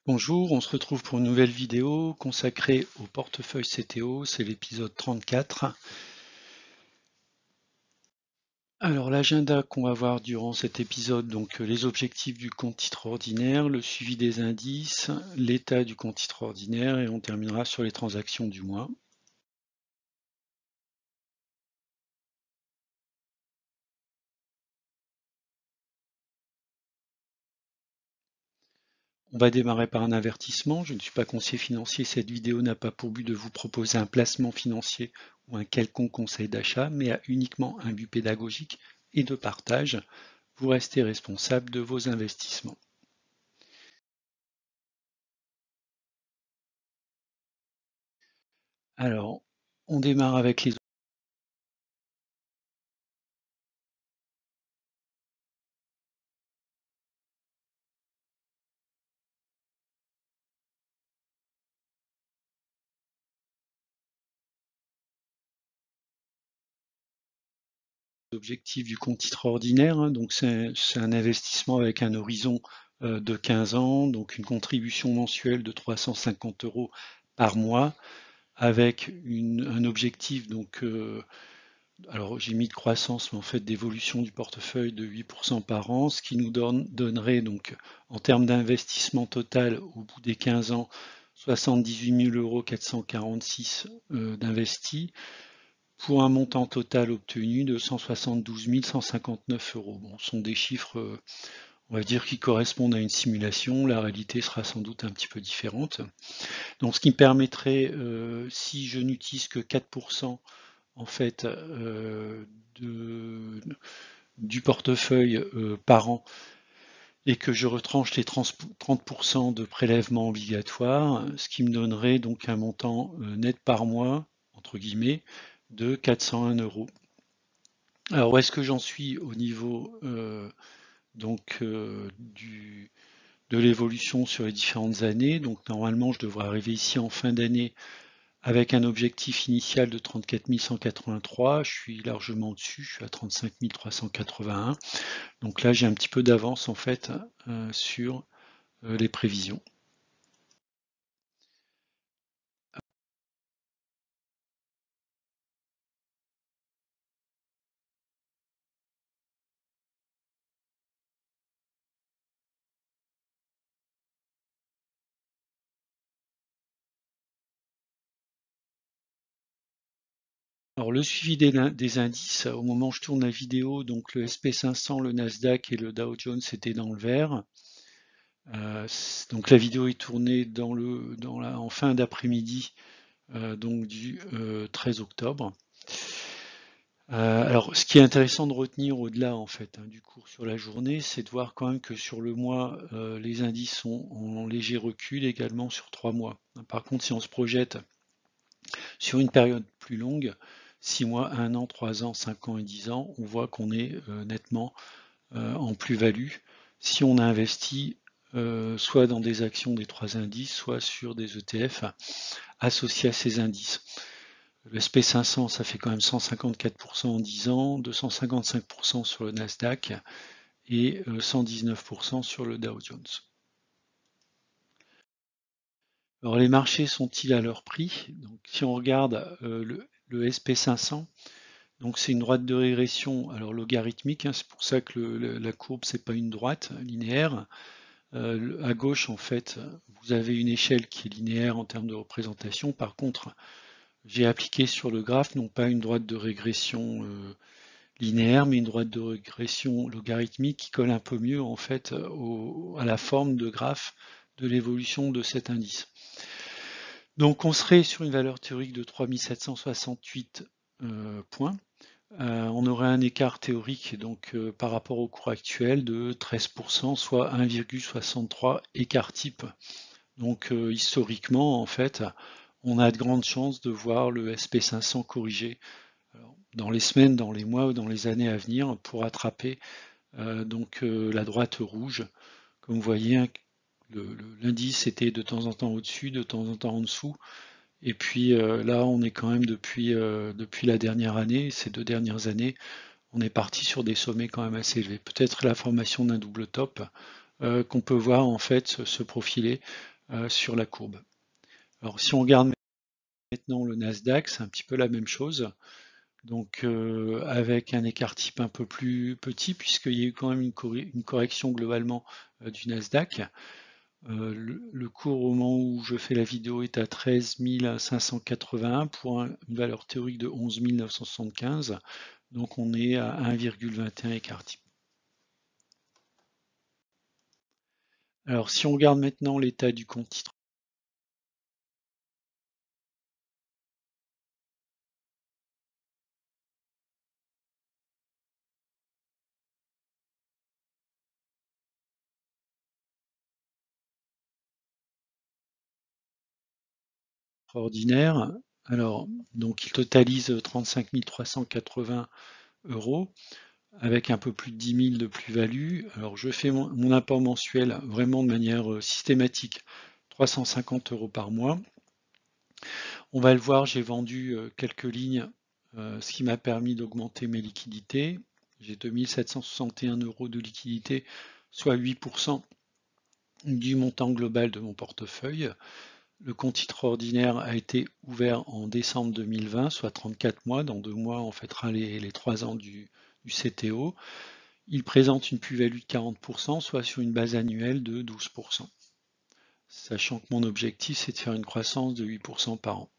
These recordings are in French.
Bonjour, on se retrouve pour une nouvelle vidéo consacrée au portefeuille CTO, c'est l'épisode 34. Alors l'agenda qu'on va voir durant cet épisode, donc les objectifs du compte titre ordinaire, le suivi des indices, l'état du compte titre ordinaire et on terminera sur les transactions du mois. On va démarrer par un avertissement. Je ne suis pas conseiller financier. Cette vidéo n'a pas pour but de vous proposer un placement financier ou un quelconque conseil d'achat, mais a uniquement un but pédagogique et de partage. Vous restez responsable de vos investissements. Alors, on démarre avec les objectifs du compte titre ordinaire, hein. Donc c'est un investissement avec un horizon de 15 ans, donc une contribution mensuelle de 350 € par mois, avec un objectif, donc alors j'ai mis de croissance, mais en fait d'évolution du portefeuille de 8% par an, ce qui nous donnerait donc en termes d'investissement total au bout des 15 ans 78 446 € d'investis, pour un montant total obtenu de 172 159 €. Bon, ce sont des chiffres, on va dire, qui correspondent à une simulation. La réalité sera sans doute un petit peu différente. Donc, ce qui me permettrait, si je n'utilise que 4% en fait du portefeuille par an et que je retranche les 30% de prélèvements obligatoires, ce qui me donnerait donc un montant net par mois, entre guillemets, de 401 €. Alors, où est-ce que j'en suis au niveau donc de l'évolution sur les différentes années? Donc, normalement, je devrais arriver ici en fin d'année avec un objectif initial de 34 183. Je suis largement au-dessus, je suis à 35 381. Donc là, j'ai un petit peu d'avance en fait sur les prévisions. Alors le suivi des indices, au moment où je tourne la vidéo, donc le SP500, le Nasdaq et le Dow Jones étaient dans le vert. Donc la vidéo est tournée en fin d'après-midi, donc du 13 octobre. Alors ce qui est intéressant de retenir au-delà en fait, hein, du cours sur la journée, c'est de voir quand même que sur le mois, les indices sont en léger recul également sur 3 mois. Par contre, si on se projette sur une période plus longue, 6 mois, 1 an, 3 ans, 5 ans et 10 ans, on voit qu'on est nettement en plus-value si on a investi soit dans des actions des 3 indices, soit sur des ETF associés à ces indices. Le SP500, ça fait quand même 154% en 10 ans, 255% sur le Nasdaq et 119% sur le Dow Jones. Alors les marchés sont-ils à leur prix? Donc, si on regarde le SP500, donc c'est une droite de régression, alors logarithmique, hein, c'est pour ça que la courbe c'est pas une droite linéaire. À gauche en fait, vous avez une échelle qui est linéaire en termes de représentation. Par contre, j'ai appliqué sur le graphe non pas une droite de régression linéaire, mais une droite de régression logarithmique qui colle un peu mieux en fait à la forme de graphe de l'évolution de cet indice. Donc on serait sur une valeur théorique de 3768 points. On aurait un écart théorique donc par rapport au cours actuel de 13%, soit 1,63 écart type. Donc historiquement, en fait, on a de grandes chances de voir le SP500 corriger dans les semaines, dans les mois ou dans les années à venir pour attraper la droite rouge. Comme vous voyez, l'indice était de temps en temps au-dessus, de temps en temps en dessous. Et puis là, on est quand même depuis la dernière année, ces 2 dernières années, on est parti sur des sommets quand même assez élevés. Peut-être la formation d'un double top qu'on peut voir en fait se profiler sur la courbe. Alors si on regarde maintenant le Nasdaq, c'est un petit peu la même chose. Donc avec un écart type un peu plus petit, puisqu'il y a eu quand même une correction globalement du Nasdaq. Le cours au moment où je fais la vidéo est à 13 581 pour une valeur théorique de 11 975. Donc on est à 1,21 écart type. Alors si on regarde maintenant l'état du compte titre ordinaire, alors donc il totalise 35 380 euros avec un peu plus de 10 000 de plus-value. Alors je fais mon apport mensuel vraiment de manière systématique, 350 euros par mois. On va le voir, j'ai vendu quelques lignes, ce qui m'a permis d'augmenter mes liquidités. J'ai 2761 euros de liquidité, soit 8% du montant global de mon portefeuille. Le compte titre ordinaire a été ouvert en décembre 2020, soit 34 mois. Dans 2 mois, on fêtera les 3 ans du CTO. Il présente une plus-value de 40%, soit sur une base annuelle de 12%. Sachant que mon objectif, c'est de faire une croissance de 8% par an.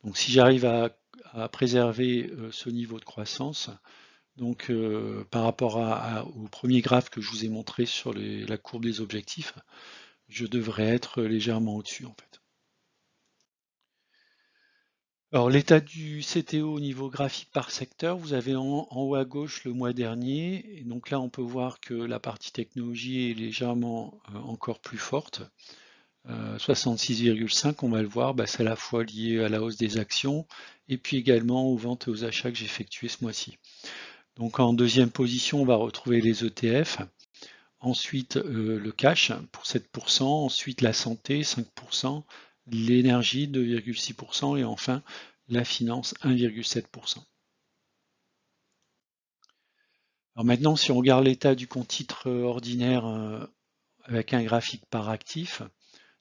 Donc si j'arrive à préserver ce niveau de croissance, donc par rapport au premier graphe que je vous ai montré sur la courbe des objectifs, je devrais être légèrement au-dessus en fait. Alors l'état du CTO au niveau graphique par secteur, vous avez en haut à gauche le mois dernier, et donc là on peut voir que la partie technologie est légèrement encore plus forte. 66,5, on va le voir, c'est à la fois lié à la hausse des actions et puis également aux ventes et aux achats que j'ai effectués ce mois-ci. Donc en deuxième position, on va retrouver les ETF, ensuite le cash pour 7%, ensuite la santé 5%, l'énergie 2,6% et enfin la finance 1,7%. Alors maintenant, si on regarde l'état du compte titre ordinaire avec un graphique par actif,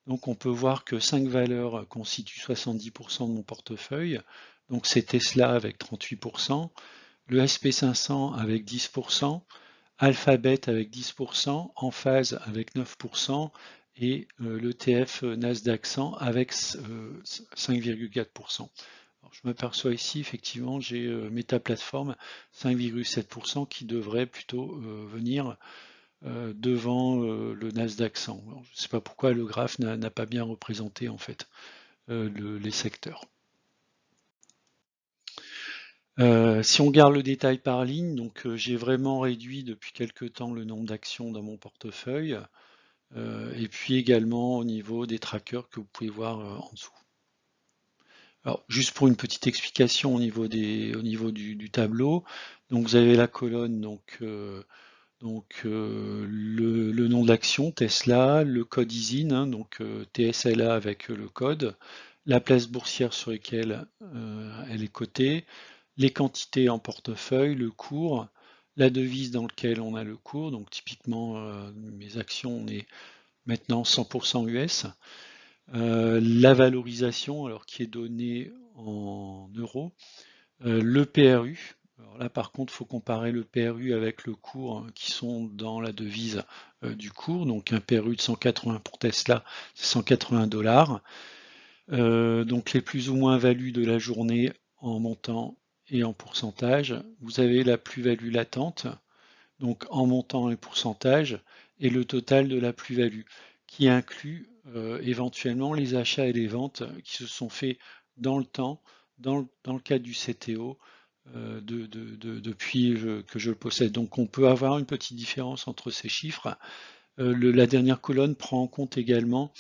donc on peut voir que 5 valeurs constituent 70% de mon portefeuille. Donc c'est Tesla avec 38%, le SP500 avec 10%, Alphabet avec 10%, Enphase avec 9% et l'ETF Nasdaq 100 avec 5,4%. Je m'aperçois ici, effectivement, j'ai Meta Platform 5,7% qui devrait plutôt venir devant le Nasdaq 100. Alors, je ne sais pas pourquoi le graphe n'a pas bien représenté en fait les secteurs. Si on regarde le détail par ligne, donc j'ai vraiment réduit depuis quelques temps le nombre d'actions dans mon portefeuille, et puis également au niveau des trackers que vous pouvez voir en dessous. Alors, juste pour une petite explication au niveau du tableau, donc vous avez la colonne, le nom de l'action, Tesla, le code ISIN, hein, donc TSLA avec le code, la place boursière sur laquelle elle est cotée, les quantités en portefeuille, le cours, la devise dans laquelle on a le cours, donc typiquement mes actions, on est maintenant 100% US, la valorisation, alors qui est donnée en euros, le PRU. Alors là, par contre, il faut comparer le PRU avec le cours qui sont dans la devise du cours. Donc un PRU de 180 pour Tesla, c'est 180 $. Donc les plus ou moins values de la journée en montant et en pourcentage. Vous avez la plus-value latente, donc en montant et pourcentage, et le total de la plus-value, qui inclut éventuellement les achats et les ventes qui se sont faits dans le temps, dans le cadre du CTO, depuis que je le possède. Donc on peut avoir une petite différence entre ces chiffres. La dernière colonne prend en compte également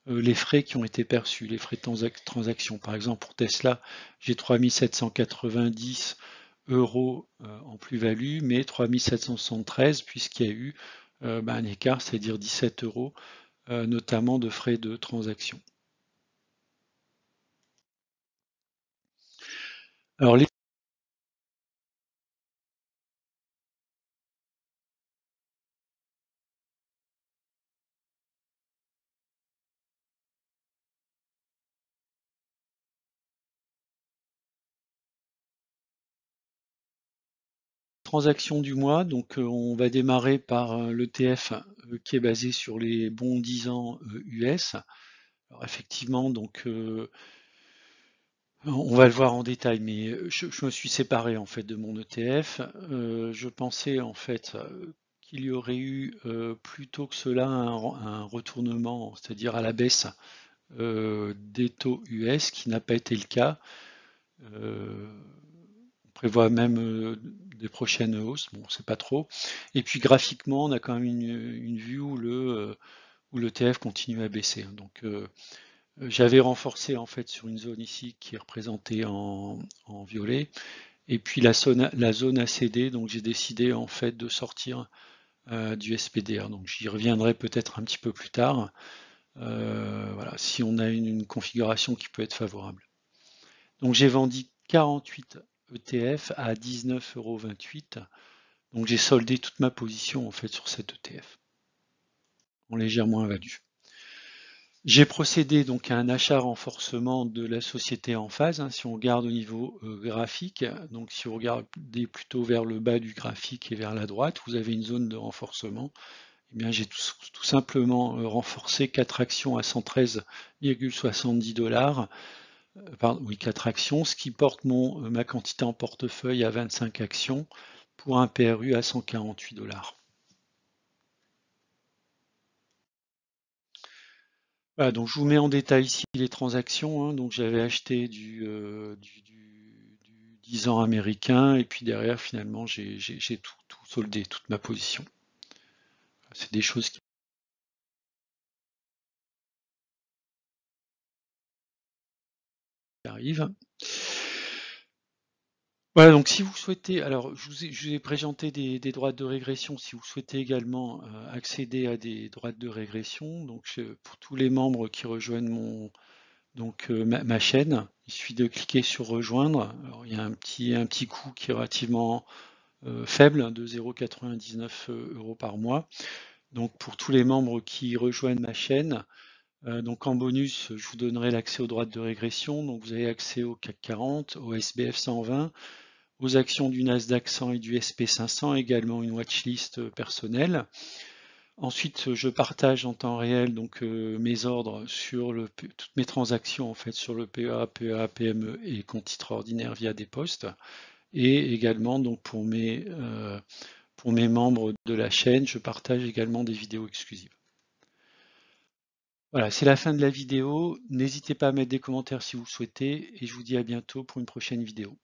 les frais qui ont été perçus, les frais de transaction. Par exemple, pour Tesla, j'ai 3790 euros en plus-value, mais 3773 puisqu'il y a eu un écart, c'est-à-dire 17 euros, notamment de frais de transaction. Alors, les transactions du mois. Donc on va démarrer par l'ETF qui est basé sur les bons 10 ans US. Alors effectivement, donc on va le voir en détail, mais je me suis séparé en fait de mon ETF. Je pensais en fait qu'il y aurait eu plutôt que cela un retournement, c'est-à-dire à la baisse des taux US, qui n'a pas été le cas. On prévoit même des prochaines hausses, bon, c'est pas trop. Et puis graphiquement, on a quand même une vue où l'ETF continue à baisser. Donc j'avais renforcé en fait sur une zone ici qui est représentée en violet. Et puis la zone a cédé, donc j'ai décidé en fait de sortir du SPDR. Donc j'y reviendrai peut-être un petit peu plus tard. Voilà, si on a une configuration qui peut être favorable. Donc j'ai vendu 48 ETF à 19,28 €. Donc j'ai soldé toute ma position en fait sur cet ETF en légère moins-value. J'ai procédé donc à un achat renforcement de la société en phase. Hein, si on regarde au niveau graphique, donc si vous regardez plutôt vers le bas du graphique et vers la droite, vous avez une zone de renforcement. Eh bien, j'ai tout simplement renforcé 4 actions à 113,70 $. Pardon, oui, 4 actions, ce qui porte ma quantité en portefeuille à 25 actions pour un PRU à 148 $. Voilà, donc je vous mets en détail ici les transactions. Hein. Donc j'avais acheté du 10 ans américain et puis derrière finalement j'ai tout soldé, toute ma position. C'est des choses qui arrivent. Voilà, donc si vous souhaitez, alors je vous ai présenté des droites de régression, si vous souhaitez également accéder à des droites de régression, donc pour tous les membres qui rejoignent ma chaîne, il suffit de cliquer sur rejoindre. Alors, il y a un petit coût qui est relativement faible, de 0,99 € par mois. Donc pour tous les membres qui rejoignent ma chaîne, donc en bonus, je vous donnerai l'accès aux droites de régression. Donc vous avez accès au CAC 40, au SBF 120, aux actions du Nasdaq 100 et du SP500, également une watchlist personnelle. Ensuite, je partage en temps réel donc mes ordres sur toutes mes transactions en fait sur le PEA, PEA, PME et compte titre ordinaire via des posts. Et également donc pour mes membres de la chaîne, je partage également des vidéos exclusives. Voilà, c'est la fin de la vidéo. N'hésitez pas à mettre des commentaires si vous le souhaitez et je vous dis à bientôt pour une prochaine vidéo.